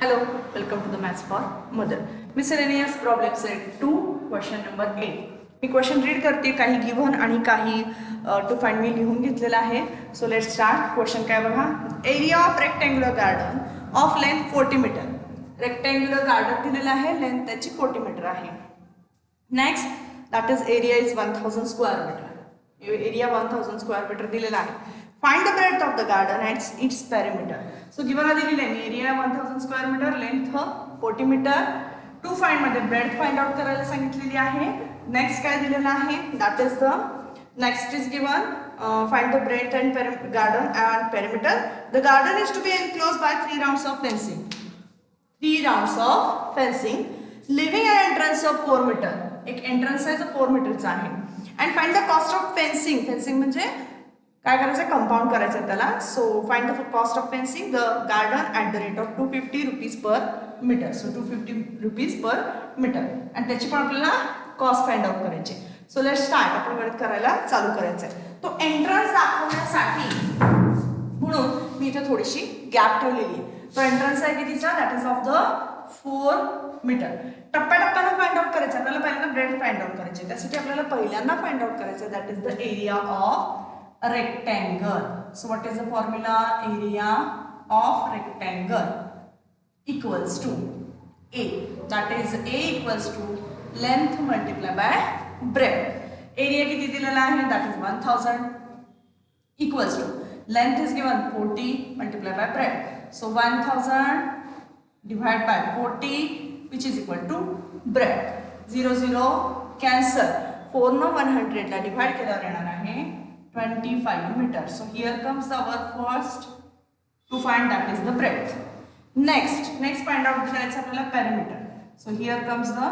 Hello, welcome to the Maths for Mother. Miscellaneous problem set 2, question number 8. Me question read करते, काही given आणि काही to find me लिहून घेतलेला आहे. सो लेट स्टार्ट. क्वेश्चन काय बघा. Area of rectangular garden of length 40 metre. Rectangular garden दिलेलं आहे, लेंथ त्याची 40 मीटर आहे. Next that is area is 1000 square metre. Area 1000 square metre दिलेला आहे. Find the breadth of the garden and its perimeter. So given दिलेली आहे area 1000 square metre, length 40 metre. To find मध्ये breadth find out करायला सांगितलेली आहे. Next काय दिलेलं आहे, that is the next is given find the breadth and garden and perimeter. The garden is to be enclosed by 3 rounds of fencing. 3 rounds of fencing living an entrance of 4 metre. एक entrance आहे जो 4 मीटरचा आहे. And find the cost of fencing. Fencing म्हणजे काय करायचं, compound करायचं त्याला. So find the cost of fencing the garden at the rate of 250 rupees per metre. So 250 rupees per metre आणि त्याची पण आपल्याला कॉस्ट फाइंड आउट करायची. So let start. आपण गणित करायला चालू करायचं आहे. तो एंट्रन्स दाखवण्यासाठी म्हणून मी इथे थोडीशी गॅप ठेवलेली आहे. तो एंट्रन्स आहे कितीचा, that is of the 4 metre. टप्प्याटप्प्यानं फाइंड आउट करायचं. आपल्याला पहिल्यांदा ब्रेड फाइंड आउट करायचे. त्यासाठी आपल्याला पहिल्यांदा फाइंड आउट करायचं that is the area of rectangle. So what is the formula? Area of rectangle equals to A. That is A equals to length multiplied by breadth. Area किती दिलेला आहे, that is 1000 equals to length is given 40 multiplied by breadth. So 1000 divided by 40 which is equal to breadth. 0 0 cancel. 4 no 100 La divide केल्यावर येणार आहे 25 meter. So here comes our first to find, that is the breadth. Next find out करायचं आपल्याला perimeter. So here comes the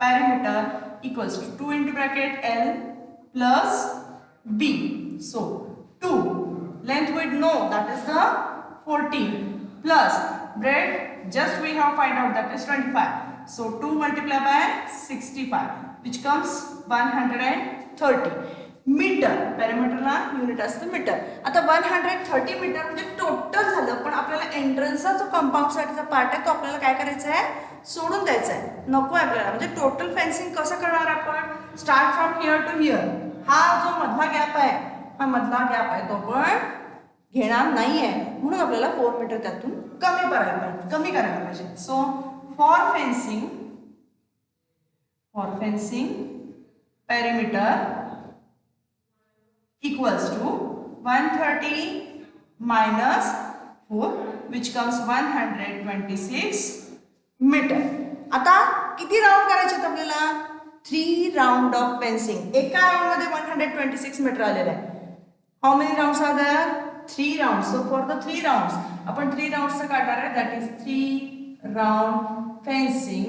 perimeter equals to 2 into bracket L plus B. So 2 length we know that is the 40 plus breadth just we have find out that is 25. So 2 multiplied by 65 which comes 130 metre. पेरिमीटरला unit असतं metre. आता 130 metre म्हणजे total झालं, पण आपल्याला एंट्रन्सचा जो compound साठीचा part आहे तो आपल्याला काय करायचा आहे, सोडून द्यायचा आहे. नको आहे आपल्याला. म्हणजे टोटल फेन्सिंग कसं करणार आपण, start from here to here. हा जो मधला गॅप आहे, हा मधला गॅप आहे तो पण घेणार नाहीये. म्हणून आपल्याला 4 मीटर त्यातून कमी करायला पाहिजे. So for fencing perimeter equals to 130 minus 4 which comes 126 metre. आता किती राउंड करायचे आपल्याला, 3 राउंड ऑफ फेन्सिंग. एका राउंड मध्ये 126 मीटर आलेलं आहे. How many rounds are there, 3 rounds. So for the 3 rounds आपण 3 राउंड्सचं काढणार आहे. That is 3 round fencing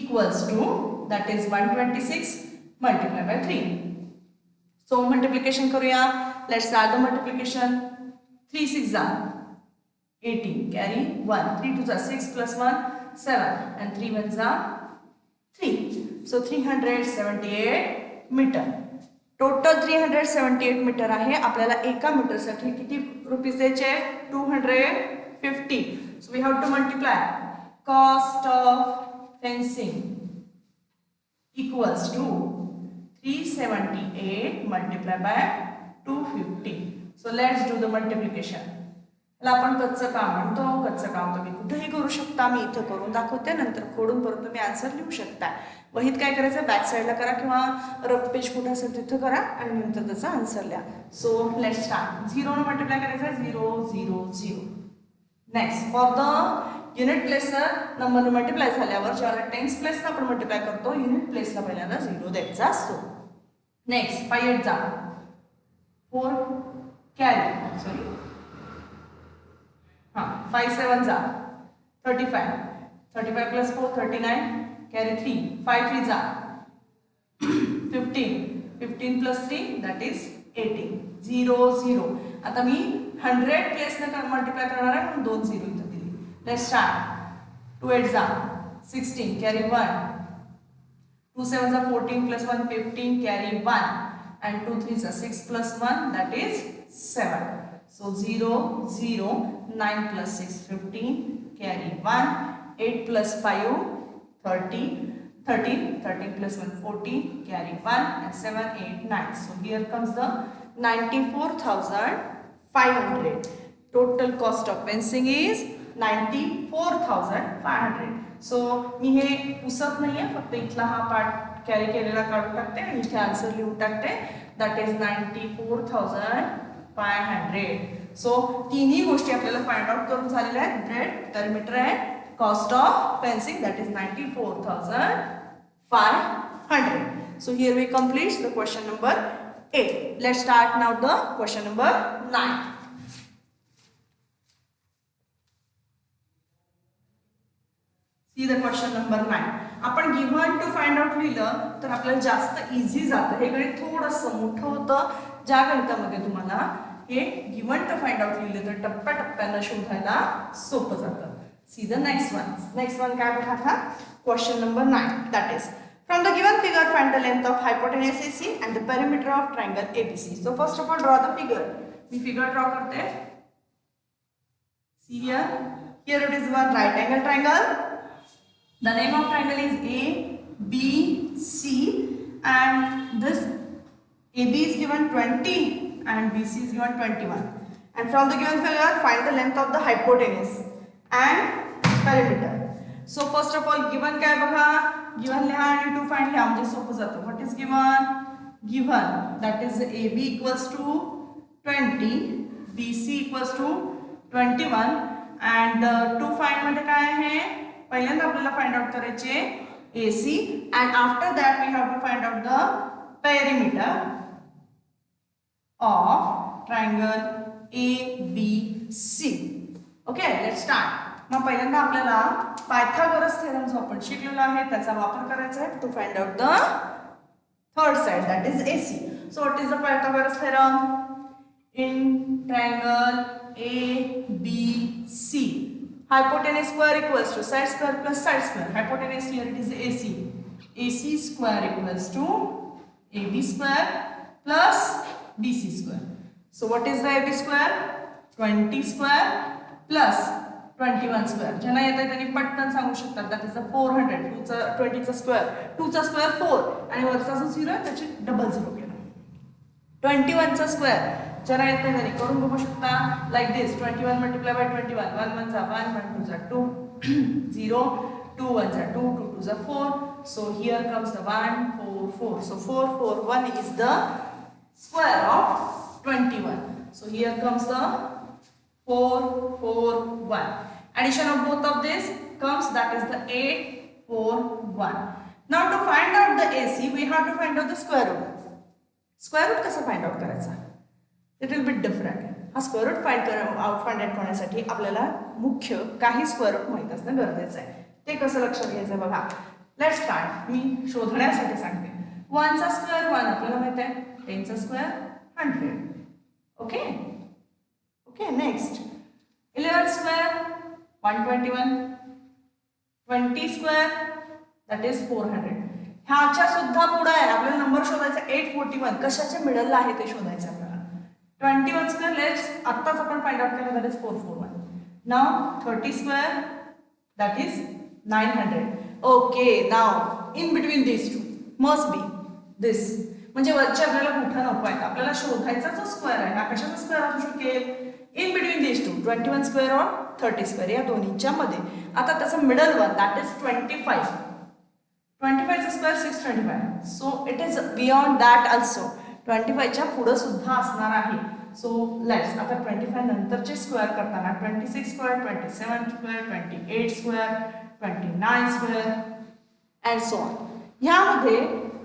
equals to that is 126 multiply by 3. So multiplication करूया. Let's start the multiplication. 3 6 18 carry 1. 3 2 6 plus 1 7 and 3 1 3. So 378 metre. Total 378 metre आहे. आपल्याला एका मीटरसाठी किती rupees द्यायचे, 250. So we have to multiply cost of fencing equals to 378 multiplied by 250. So let's do the multiplication. आपण कच्चं काम म्हणतो. कच्चं काम तुम्ही कुठेही करू शकता. मी इथं करून दाखवते, नंतर खोडून परत तुम्ही आन्सर लिहू शकता. वहीत काय करायचं, बॅक साईडला करा किंवा रफ पेज कुठे असेल तिथं करा आणि नंतर त्याचा आन्सर लिहा. सो लेट स्टार्ट. 0 ने मल्टिप्लाय करायचं, 0 0 0. Next for the unit प्लेसर number multiply झाल्यावर ज्यावेळेला टेन्स प्लेसला आपण मल्टिप्लाय करतो, युनिट प्लेसला पहिल्यांदा 0 द्यायचा असतो. Next 5 8 4 carry sorry 5 7 35 35 plus 4 39 carry 3 5 3 15 15 plus 3 that is 18 0 0. आता मी 100 प्लेसने मल्टिप्लाय करणार आहे म्हणून 2 0 इथं दिली. Let's start. 2 8 16 carry 1 2 7 14 plus 1 15 carry 1 and 2 3 6 plus 1 that is 7. So 0 0 9 plus 6 15 1, 8 plus 5, 30, 13, 13 plus 1, 14, carry 1, and 7, 8, 9. So here comes the 94,500. Total cost of fencing is 94,500. So मी हे पुसत नाहीये, फक्त इथला हा पार्ट कॅरी केलेला काढून टाकते आणि इथे आन्सर लिहून टाकते. That is 94,500. सो तिन्ही गोष्टी आपल्याला फाइंड आउट करून झालेल्या आहेत. Bread, perimeter and cost of fencing, that is 94,500. So here we complete the question number 8. Let's start now the question number 9. See the question number 9. आपण गिव्हन टू फाइंड आउट लिहिलं तर आपल्याला जास्त easy जातं. हे गणित थोडंसं मोठं होतं. ज्या गणितामध्ये तुम्हाला हे गिव्हन टू फाइंड आउट लिहिलं तर टप्प्याटप्प्यानं शोधायला सोपं जातं. See the next one. Next one काय बघा आता, question number 9. That is from the given figure find the length of hypotenuse AC and the perimeter of triangle ABC. So first of all draw the figure. मी figure draw करते. See here it is one right angle triangle. The name of triangle is ABC and this AB is given 20 and BC is given 21. And from the given figure, find the length of the hypotenuse and perimeter. So first of all, given काय बघा, given लिहा आणि to find लिहा म्हणजे सोपं जातं. What is given? Given that is AB equals to 20, BC equals to 21 and to find मध्ये काय आहे? पहिल्यांदा आपल्याला फाइंड आउट करायचे AC and after that we have to find out the perimeter of triangle ABC. Okay, let's start. मग पहिल्यांदा आपल्याला Pythagoras theorem जो आपण शिकलेलो आहे त्याचा वापर करायचा आहे to find out the third side that is AC. So what is the Pythagoras theorem? In triangle ABC, hypotenuse square equals to side square plus side square. Hypotenuse here it is AC. AC square equals to AB square plus BC square. So what is the AB square? 20 square plus 21 square. ज्यांना येतं त्यांनी पटकन सांगू शकतात. That is the 400. 20 चा square, 2 चा square 4 आणि वरचा जो 0 आहे त्याची डबल 0 केला. 21 चा स्क्वेअर ज्यांना येत नाही त्यांनी करून बघू शकता. Like this 21 multiply by 21. 1 1 जा 1, 1 2 जा 2, 0, 2 1 जा 2, 2 2 जा 4. So here comes the 1 4 4. So 4 4 1 is the square of 21. So here comes the 4 4 1. Addition of both of this comes, that is the 8 4 1. Now to find out the AC we have to find out the square root. Square root कसं find out करायचा? It will be different. हा square root find out करण्यासाठी आपल्याला मुख्य काही square root माहित असणं गरजेचं आहे. ते कसं लक्षात घ्यायचं बघा. Let's start. मी शोधण्यासाठी सांगते. 1 चा स्क्वेअर 1 आपल्याला माहित आहे. 10 चा square 100. Okay okay. Next 11 square 121, 20 square that is 400. ह्याच्या सुद्धा पुढे आहे आपल्याला नंबर शोधायचा 841. कशाच्या मिडलला आहे ते शोधायचं आपल्याला. 21 square, let's आत्ताच आपण फाइंड आउट केलं, that is 441. Now 30 square, that is 900. Okay, now in between these two must be this. म्हणजे वरचे आपल्याला कुठं नको आहे, आपल्याला शोधायचा जो स्क्वेअर आहे हा कशाचा स्क्वेअर असू शकेल? In between these two, 21 square और 30 square या दोन्हीच्या मध्ये. आता त्याचा मिडल वन that is 25. 25 चा square 625. So it is beyond that also. 25 च्या पुढे सुद्धा असणार आहे. सो लेट्स आता 25 नंतरचे स्क्वेअर करताना 26 square, 27 square, 28 square, 29 square and so on. ह्यामध्ये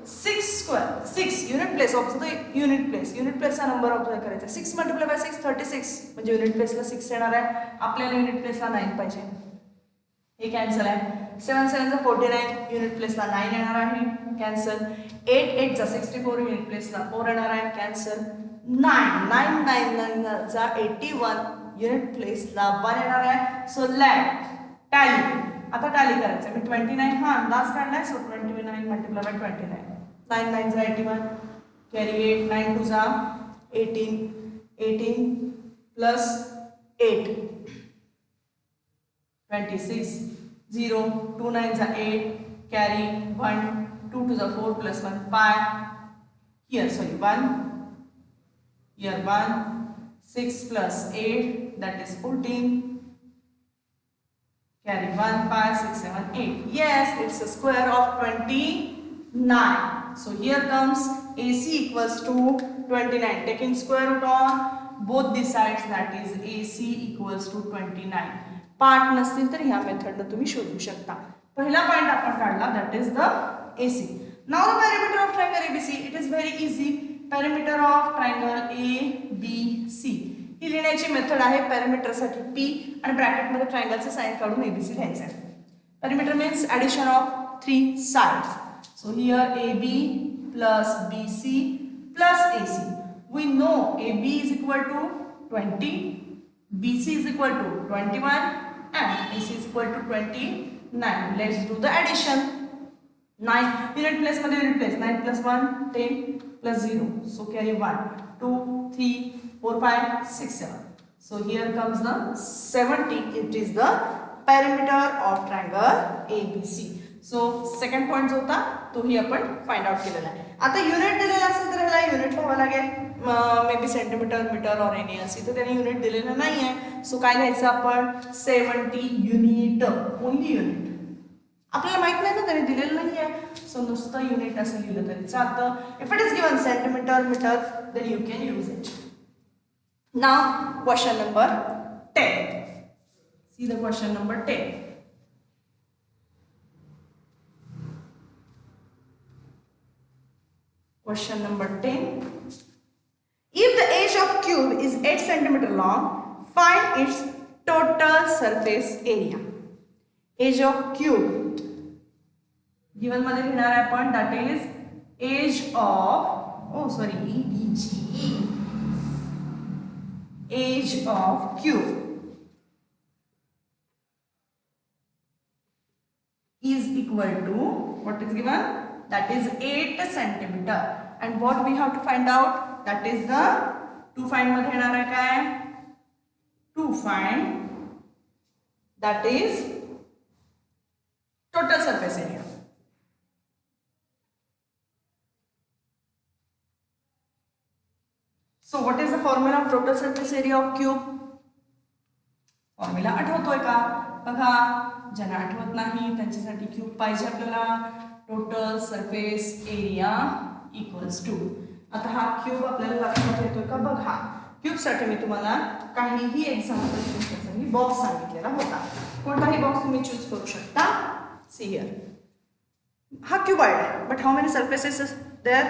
6 square, 6 unit place of the unit प्लेसचा नंबर ऑब्झर्व करायचा. 6 मल्टिप्लाय बाय 6 36 म्हणजे युनिट प्लेसला 6 येणार आहे. आपल्याला युनिट प्लेसला 9 पाहिजे. हे कॅन्सल आहे. 7 7 49 युनिट प्लेसला 9 येणार आहे. कॅन्सल. 8 8 चा 64 युनिट प्लेसला 4 येणार आहे. कॅन्सल. 9 9 9 9 चा 81 युनिट प्लेसला 1 येणार आहे. So let tally. आता टॅली करायचं. मी 29 हा अंदाज काढलाय. सो 29 मल्टिप्लाय बाय 29. 9 9 चा 81 कॅरी 8 9 2 चा 18 18 plus 8 26, 0, 2 9s are 8, carry 1, 2 2s are 4 plus 1 5, here sorry 1, here 1, 6 plus 8 that is 14, carry 1 5 6 7 8. Yes, it's a square of 29. So here comes AC equals to 29. Taking square root on both the sides, that is AC equals to 29. Part नसतील तर ह्या मेथडने तुम्ही शोधू शकता. पहिला point आपण काढला, that is the AC. Now the perimeter of triangle ABC. It is very easy. Perimeter of triangle ABC. ही लिहिण्याची मेथड आहे. पेरिमीटर साठी P आणि ब्रॅकेट मध्ये ट्रायंगलचे साइन काढून ABC लिहायचं आहे. Perimeter means addition of 3 sides. So here AB plus BC plus AC. We know AB is equal to 20, BC is equal to 21 and AC is equal to 29. Let's do the addition. 9 unit place मध्ये unit place. 9 plus 1 10 plus 0. So carry 1 2 3 4 5 6 7. So here comes the 70. It is the perimeter of triangle ABC. So second point जो होता तोही आपण find out केलेला आहे. आता unit दिलेला असेल तर ह्याला युनिट लिहावं लागेल. मे बी सेंटीमीटर मीटर और एनी असेल तर त्याने युनिट दिलेलं नाही आहे. सो काय लिहायचं आपण 70 युनिट, ओनली युनिट. आपल्याला माहित नाही ना त्याने दिलेलं नाही आहे. सो नुसतं युनिट असं लिहिलं तरी चालतं. If it is given centimetre metre then you can use it. Now question number 10. See the question number 10. Question number 10. If the edge of cube is 8 cm long, find its total surface area. Edge of cube. Given मध्ये लिहिणार आहे आपण, that is edge of, EDG. Edge of cube is equal to, what is given? That is 8 centimeter. And what we have to find out? That is the to find मध्ये येणार आहे काय? To find, that is total surface area. So what is the formula of total surface area of cube? Formula आठवतोय का? बघा, ज्यांना आठवत नाही त्यांच्यासाठी क्यूब पाहिजे आपल्याला. Total surface area equals to. आता हा क्यूब आपल्याला लक्षात येतोय का? बघा, क्यूब साठी मी तुम्हाला काहीही एक्झाम्पल तुमच्यासाठी बॉक्स सांगितलेला होता. कोणताही बॉक्स तुम्ही चूज करू शकता. सी हियर, हा क्यूबॉइड आहे, but how many surfaces there?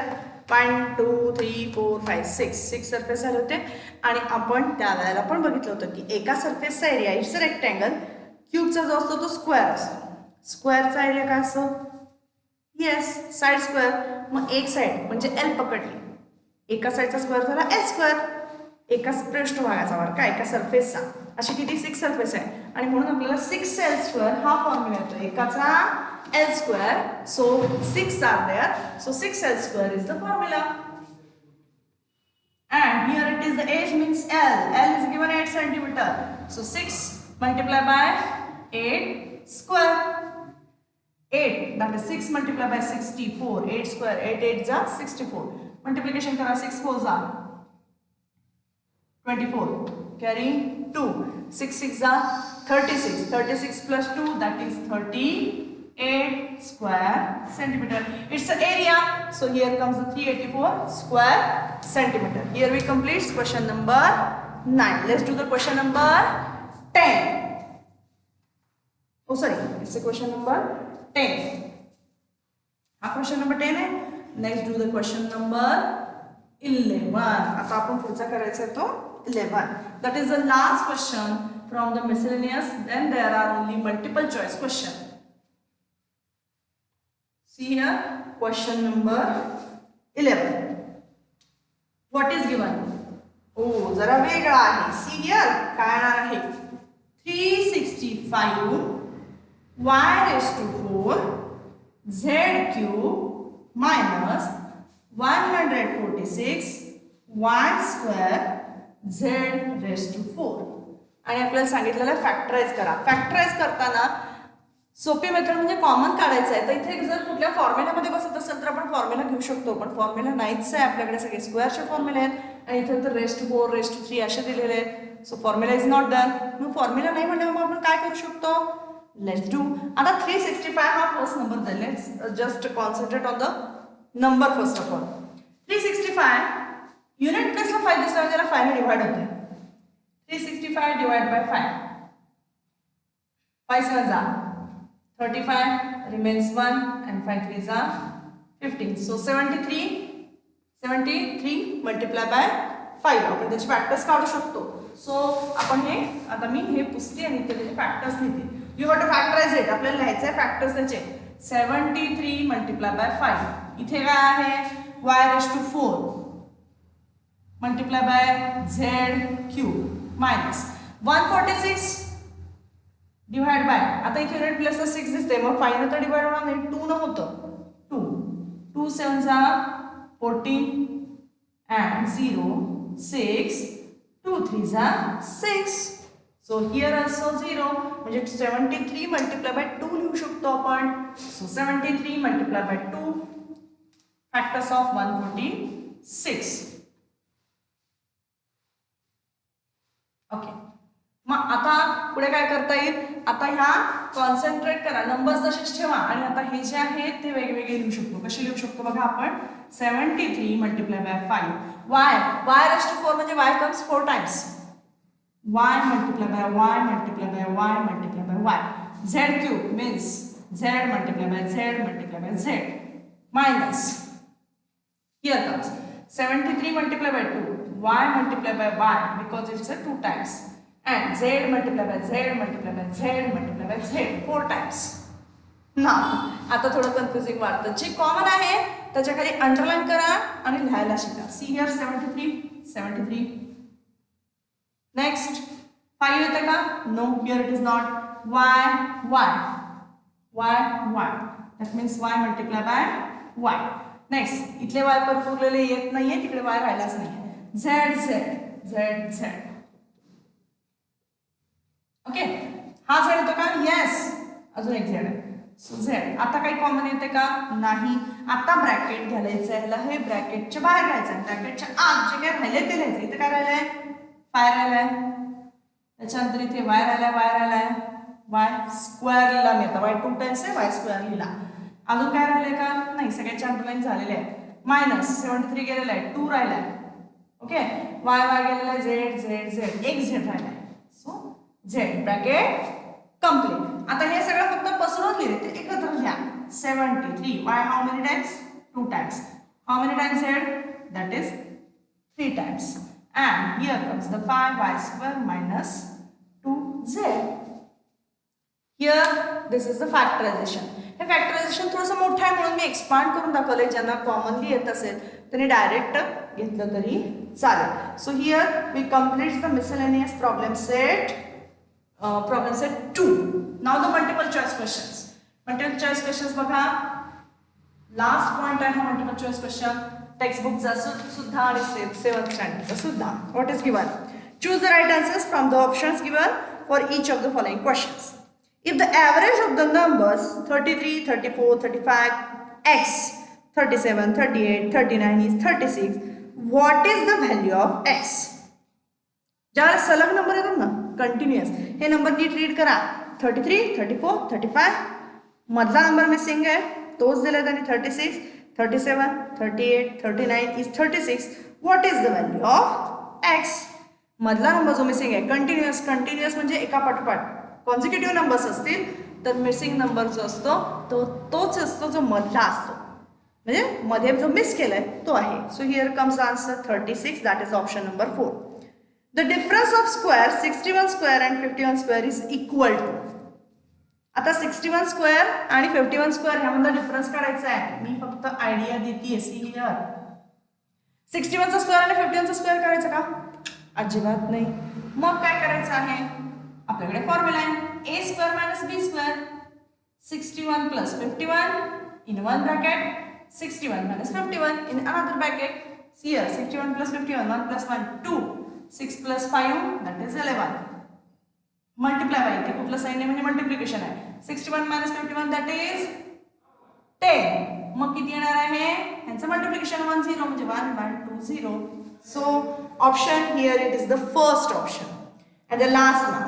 1 2 3 4 5 6 surface झाले होते. आणि आपण त्या वेळेला पण बघितलं होतं की एका सर्फेसचा एरिया इट्स अ रेक्टँगल. क्यूबचा जो असतो तो स्क्वेअर असतो. स्क्वेअरचा एरिया काय असतो? Yes, side square. मग एक साइड म्हणजे एल पकडली, एका साइडचा स्क्वेअर झाला एल स्क्वेअर. एका पृष्ठभागाचा वर्ग, एका सरफेसचा. अशी किती? 6 सरफेस आहे. आणि म्हणून आपल्याला 6 एल स्क्वेअर हा फॉर्म्युला येतो. एकाचा L square, so 6 are there, so 6 L square is the formula. And here it is the edge means L. L is given 8 centimeter. So 6 multiplied by 8 square. 8, that is 6 multiplied by 64. 8 square, 8 8 is 64. Multiplication kara 6 4 is 24. Carry 2. 6 6 is 36. 36 plus 2, that is 38 square centimeter. It's the area. So here comes the 384 square centimeter. Here we complete question number 9. Let's do the question number 10. Oh sorry, it's the question number 10. हा question number 10 आहे. Next do the question number 11. आता आपण पुढचा करायचा आहे तो 11. That is the last question from the miscellaneous. Then there are only multiple choice question. See here question number 11. What is given? ओ, जरा वेगळा आहे. सी हियर काय येणार आहे? 365 y raised to 4 z cube minus 146 y square z raised to 4. आणि आपल्याला सांगितलेलं आहे फॅक्टराइज करा. फॅक्टराइज करताना सोपी मेथड म्हणजे कॉमन काढायचं आहे. तर इथे जर कुठल्या फॉर्म्युल्यामध्ये बसत असेल तर आपण फॉर्म्युला घेऊ शकतो, पण फॉर्म्युला नाहीच आहे आपल्याकडे, सगळे स्क्वेअरचे फॉर्म्युले आहेत आणि इथे तर रेस्ट 4 रेस्ट 3 असे दिलेले आहेत. So formula is not done. मग फॉर्म्युला नाही म्हणजे मग आपण काय करू शकतो, लेट्स डू. आता 365 हा फर्स्ट नंबर जाईल. Let's just concentrate on the number first of all. 365 unit प्लेसला 5 दिसला म्हणजे त्याला 5 ने डिवाइड होते. 365 डिवाइड बाय 5, 5 7 जा 35, remains 1 and 5 3s are 15. So 73 multiply by 5. आपण त्याची फॅक्टर्स काढू शकतो. सो आपण हे आता मी हे पुसते आणि इथे त्याचे फॅक्टर्स लिहिते. You have to factorise it. आपल्याला लिहायचं आहे फॅक्टर्स त्याचे. 73 multiply by 5. इथे काय आहे, y raised to 4 multiply by z cube minus 146 divide by, आता इथे युनिट प्लस 6 दिसते, मग 5 ने तर डिवाइड होणार नाही, 2 न होतं. 2 7 जा 14 and 0 6 2 3 जा 6. सो हियर ऑल्सो 0 म्हणजे 73 मल्टिप्लाय बाय 2 लिहू शकतो आपण. So 73 multiply by 2 factors of 146. Okay, मग आता पुढे काय करता येईल, आता ह्या कॉन्सन्ट्रेट करा, नंबर्स तसेच ठेवा आणि आता हे जे आहेत ते वेगवेगळे लिहू शकतो. कसे लिहू शकतो बघा आपण. 73 multiply by 5 y raised to 4 म्हणजे y comes 4 times. y multiply by y multiply by y multiply by y. z cube means z multiply by z multiply by z minus here comes 73 multiplied by 2 y multiplied by y because it's a 2 times. And z multiplied by z multiplied by z multiplied by z 4 times. ना आता थोडं confusing वाटतं. जे common आहे त्याच्या खाली underline करा आणि लिहायला शिका. See here 73. नेक्स्ट 5 येते का, no here it is not. y that means y multiply by y. Next इथले y परत उरलेले येत नाहीये, तिकडे y राहिलाच नाहीये. z ओके, हा z येतो का, येस, अजून एक z आहे. सो z आता काही कॉमन येते का, नाही. आता ब्रॅकेट घ्यायचं आहे, हे ब्रॅकेटच्या बाहेर घ्यायचं आहे, ब्रॅकेटच्या आत जे काय राहिले ते लिहायचं. इथे काय राहिलंय, 5 राहिलाय, त्याच्यानंतर इथे y राहिलाय, y स्क्वेअर लिहिला मी आता, y 2 टाइम्स आहे, y स्क्वेअर लिहिला. अजून काय राहिलंय का, नाही, सगळ्याचे अंडरलाइन झालेले आहे. मायनस 73 गेलेला आहे, 2 राहिलाय. ओके, y गेलेला आहे, z एक z राहिलाय. सो z ब्रॅकेट कंप्लीट. आता हे सगळं फक्त पसरून लिहिले ते एकत्र लिहा. 73 y how many times, 2 times. How many times z, that is 3 times. And here comes the 5y square minus 2z. Here this is the factorization. हे फॅक्टरायझेशन थोडंसं मोठं आहे म्हणून मी एक्सपांड करून दाखवलंय. ज्यांना कॉमनली येत असेल त्यांनी डायरेक्ट घेतलं तरी चालेल. So here we complete the miscellaneous problem set 2. Now the multiple choice questions. Multiple choice questions बघा, लास्ट पॉइंट आहे हा मल्टिपल चॉइस क्वेश्चन. टेक्स्ट बुकचा सुद्धा आणि 7th स्टँडर्डचा सुद्धा. What is given, choose the right answers from the options given for each of the following questions. If the average of the numbers 33, 34, 35, x, 37, 38, 39 is 36, what is the value of x? ज्याला सलग number येतात ना, continuous, हे number NEET read करा. 33, 34, 35, मधला number missing आहे तोच दिला त्यांनी. 36, 37, 38, 39 is 36. What is the value of x? मधला नंबर जो मिसिंग आहे, कंटिन्युअस म्हणजे एका पाठोपाठ कॉन्सिक्युटिव्ह नंबर्स असतील तर मिसिंग नंबर जो असतो तोच असतो जो मधला असतो, म्हणजे मध्ये जो मिस केलाय तो आहे. So here comes answer 36, that is option number 4. The difference of square 61 square and 51 square is equal to. आता 61 स्क्वेअर आणि 51 स्क्वेअर ह्यामधला डिफरन्स काढायचा आहे. मी फक्त आयडिया देते. सी हियर 61 चा स्क्वेअर आणि 51 चा स्क्वेअर करायचा का, अजिबात नाही. मग काय करायचं आहे, आपल्याकडे फॉर्म्युला आहे a square minus b square. 61 plus 51 in one bracket, 61 minus 51 in another bracket. Here 61 plus 51, 1 plus 1 2, 6 plus 5 that is 11. Multiply by इथे कुठलं साइन आहे म्हणजे मल्टिप्लिकेशन आहे. 61 मायनस 51 दॅट इज 10. मग किती येणार आहे यांचं मल्टिप्लिकेशन 1 0 म्हणजे 1 1 2 0. So option here it is the first option. And the last one,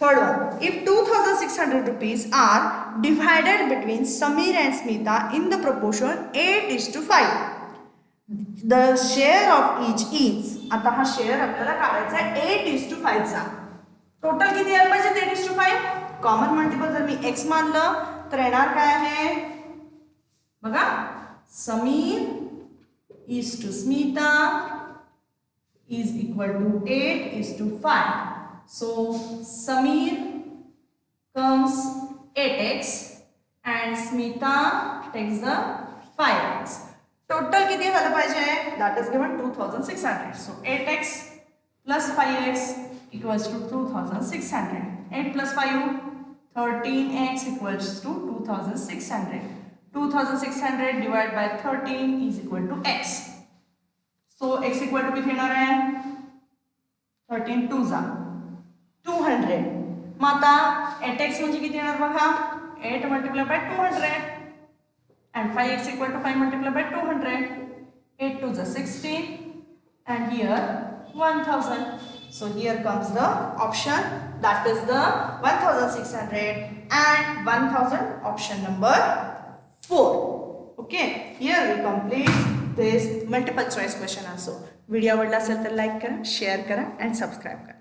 third one. If 2,600 rupees are divided between Samir and Smita in the proportion 8:5, the share of each is. आता हा share आपल्याला काढायचा आहे 8:5 चा. Total किती यायला पाहिजे 8:5. Common multiple जर मी x मानलं तर येणार काय आहे बघा, Sameer is to Smita is equal to 8:5. So Samir comes 8x and Smita takes the 5x. Total किती झालं पाहिजे? That is given 2,600. So 8x plus 5x equals to 2,600. 8 plus 5 13x equals to 2,600. 2,600 divided by 13 is equal to x. So x equal to किती येणार आहे 13 2 जा 200. मग आता 8x म्हणजे किती येणार बघा 8 multiplied by 200 and 5x equal to 5 multiplied by 200. 8 2 is 16 and here 1000. So here comes the option that is the 1600 and 1000 option number 4. Okay, here we complete this multiple choice question also. Video आवडला असेल तर like करा, share करा and subscribe करा.